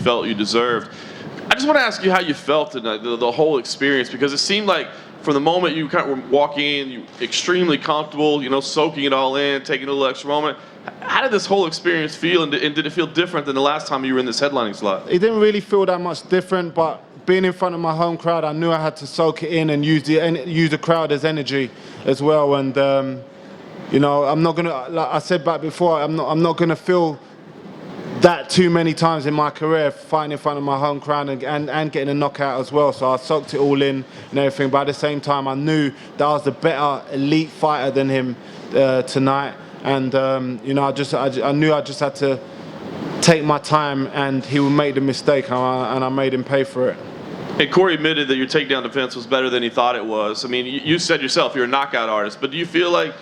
felt you deserved. I just want to ask you how you felt in the whole experience, because it seemed like from the moment you kind of were walking in, you were extremely comfortable, soaking it all in, taking a little extra moment. How did this whole experience feel, and did it feel different than the last time you were in this headlining slot? It didn't really feel that much different, but being in front of my home crowd, I knew I had to soak it in and use the crowd as energy as well. And I'm not gonna, like I said back before, I'm not gonna feel that too many times in my career, fighting in front of my home crowd and getting a knockout as well. So I soaked it all in and everything. But at the same time, I knew that I was the better elite fighter than him tonight. And I knew I just had to take my time, and he would make the mistake, and I made him pay for it. And Corey admitted that your takedown defense was better than he thought it was. I mean, you said yourself you're a knockout artist, but do you feel like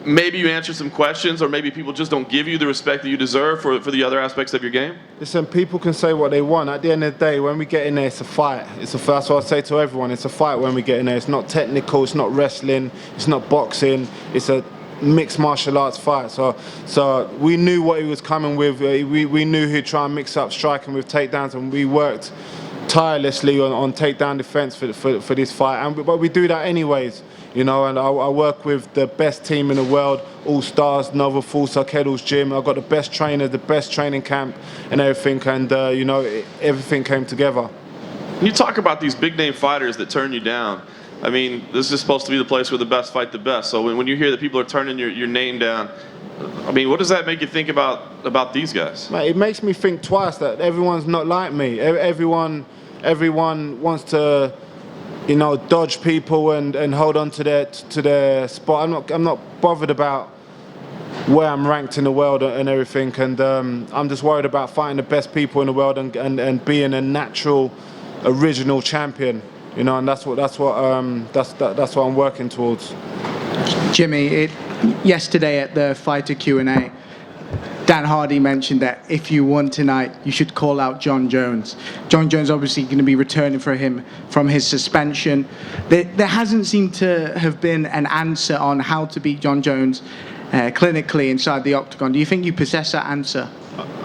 maybe you answered some questions, or maybe people just don't give you the respect that you deserve for the other aspects of your game? Listen, people can say what they want. At the end of the day, when we get in there, it's a fight. That's what I say to everyone. It's a fight when we get in there. It's not technical. It's not wrestling. It's not boxing. It's a mixed martial arts fight. So we knew what he was coming with. We knew he'd try and mix up striking with takedowns, and we worked tirelessly on takedown defense for this fight. But we do that anyways. And I work with the best team in the world, all stars, Nova Fulsa, Kettle's gym. I've got the best trainer, the best training camp and everything, and everything came together. You talk about these big name fighters that turn you down. I mean, this is supposed to be the place where the best fight the best. So when you hear that people are turning your name down, I mean, what does that make you think about these guys? It makes me think twice that everyone's not like me. Everyone wants to dodge people and hold on to their spot. I'm not bothered about where I'm ranked in the world and everything, and I'm just worried about fighting the best people in the world and being a natural, original champion. And that's what I'm working towards. Jimmy, yesterday at the fighter Q&A, Dan Hardy mentioned that if you won tonight, you should call out John Jones. John Jones obviously going to be returning for him from his suspension. There hasn't seemed to have been an answer on how to beat John Jones clinically inside the octagon. Do you think you possess that answer?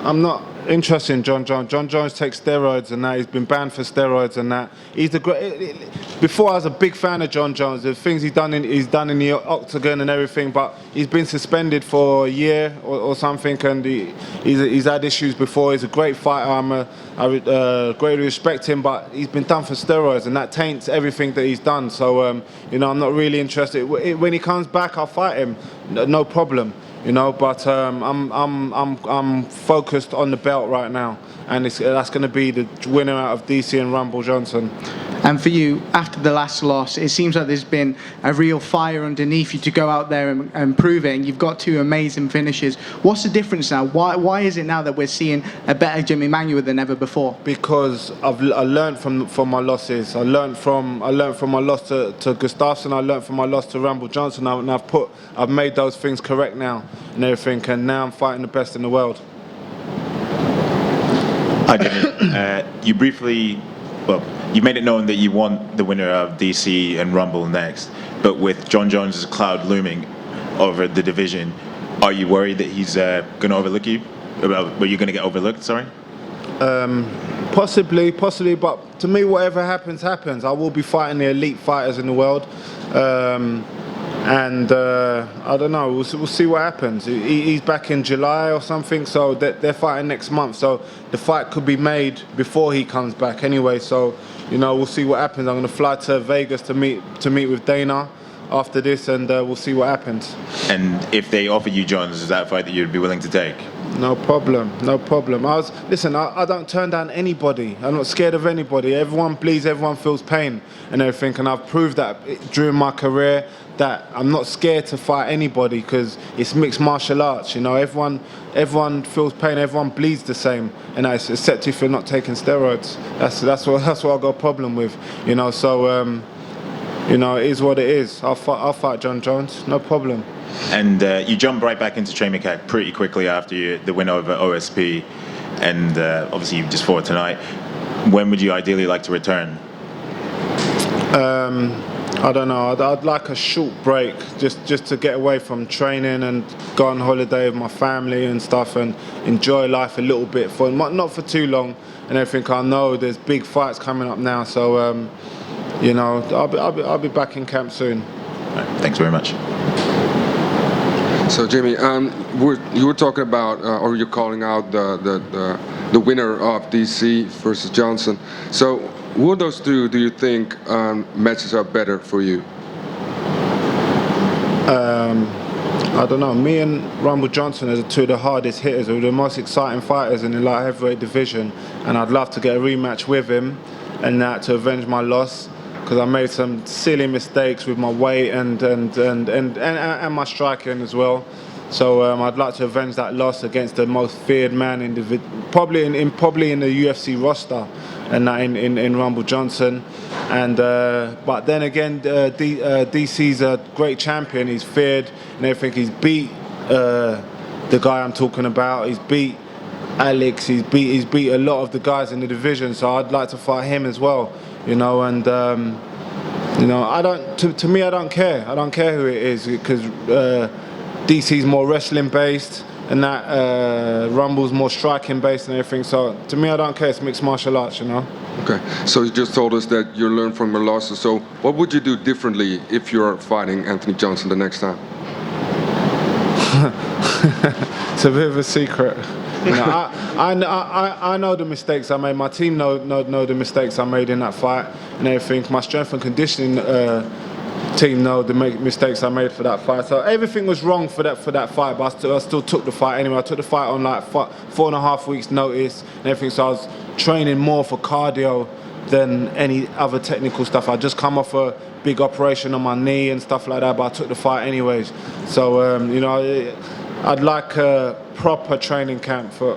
I'm not interested in John Jones. John Jones takes steroids and that. He's been banned for steroids and that. He's the great. Before I was a big fan of John Jones. The things he's done in the octagon and everything, but he's been suspended for a year or something, and he's had issues before. He's a great fighter. I greatly respect him, but he's been done for steroids, and that taints everything that he's done. So I'm not really interested. When he comes back, I'll fight him, no problem. But I'm focused on the belt right now, and that's going to be the winner out of DC and Rumble Johnson. And for you, after the last loss, it seems like there's been a real fire underneath you to go out there and prove it, and you've got two amazing finishes. What's the difference now? Why is it now that we're seeing a better Jimi Manuwa than ever before? Because I learned from my losses. I learned from my loss to Gustafsson. I learned from my loss to Rumble Johnson, and I've made those things correct now and everything, and now I'm fighting the best in the world. Hi, Jimmy. You made it known that you want the winner of DC and Rumble next, but with John Jones' cloud looming over the division, are you worried that he's going to overlook you? Were you going to get overlooked, sorry? Possibly, but to me, whatever happens, happens. I will be fighting the elite fighters in the world. And I don't know, we'll see what happens. He's back in July or something, so they're fighting next month. So the fight could be made before he comes back anyway. So, we'll see what happens. I'm going to fly to Vegas to meet with Dana after this, and we'll see what happens. And if they offer you Jones, is that a fight that you'd be willing to take? No problem. I don't turn down anybody. I'm not scared of anybody. Everyone bleeds, everyone feels pain and everything, and I've proved that during my career that I'm not scared to fight anybody, because it's mixed martial arts. Everyone feels pain, everyone bleeds the same, and it's except if you're not taking steroids. That's what I got a problem with. So it is what it is. I'll fight John Jones, no problem. And you jumped right back into Shane McCack pretty quickly after the win over OSP, and obviously you just fought tonight. When would you ideally like to return? I don't know. I'd like a short break, just to get away from training and go on holiday with my family and stuff, and enjoy life a little bit for not for too long and everything. I know there's big fights coming up now, so you know, I'll be back in camp soon. Thanks very much. So Jimmy, you were talking about, or you're calling out the winner of DC versus Johnson. So who of those two do you think matches up better for you? I don't know. Me and Rumble Johnson are two of the hardest hitters, or the most exciting fighters in the light heavyweight division, and I'd love to get a rematch with him, and that to avenge my loss, because I made some silly mistakes with my weight and my striking as well. So I'd like to avenge that loss against the most feared man in the probably in the UFC roster, and that in Rumble Johnson. And but then again, DC's a great champion. He's feared and everything. He's beat the guy I'm talking about. He's beat Alex. He's beat a lot of the guys in the division. So I'd like to fight him as well. You know, and you know, I don't. To me, I don't care. I don't care who it is, because DC's more wrestling based, and that Rumble's more striking based and everything. So to me, I don't care. It's mixed martial arts, you know. Okay, so you just told us that you learned from your losses. So what would you do differently if you're fighting Anthony Johnson the next time? It's a bit of a secret. You know, I know the mistakes I made. My team know the mistakes I made in that fight and everything. My strength and conditioning team know the mistakes I made for that fight. So everything was wrong for that fight, but I still took the fight anyway. I took the fight on like 4.5 weeks notice and everything. So I was training more for cardio than any other technical stuff. I just come off a big operation on my knee and stuff like that, but I took the fight anyways. So you know, I'd like a proper training camp for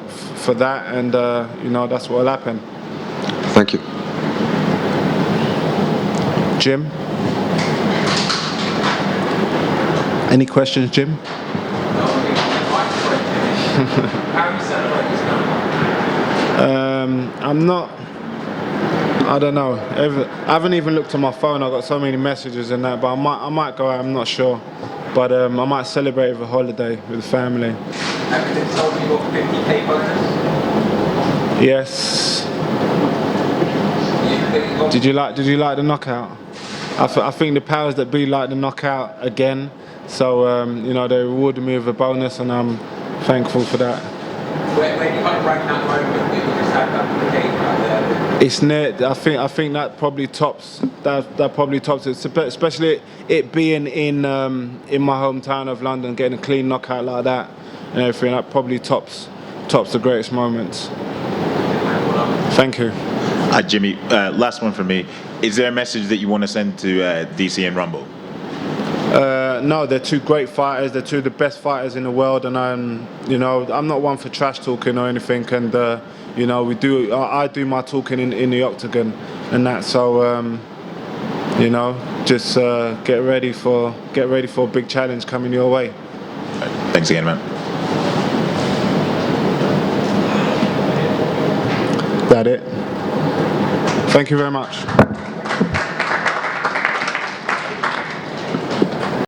that, and you know, that's what will happen. Thank you. Jim? Any questions, Jim? How are you celebrating this now? I'm not. I don't know. I haven't even looked at my phone. I've got so many messages and that, but I might go out. I'm not sure. But I might celebrate with a holiday with the family. Have you been told you got 50k bonus? Yes. Did you like the knockout? I think the powers that be like the knockout again. So you know, they rewarded me with a bonus, and I'm thankful for that. Where you kind of rank that moment? You just had that game right there. It's near. I think that probably tops. That probably tops it, especially it being in my hometown of London, getting a clean knockout like that and everything. That probably tops the greatest moments. Thank you. Jimmy, last one from me. Is there a message that you want to send to DC and Rumble? No, they're two great fighters. They're two of the best fighters in the world, and you know, I'm not one for trash talking or anything. And you know, I do my talking in the octagon and that. So you know, just get ready for a big challenge coming your way. Thanks again, man. That it. Thank you very much.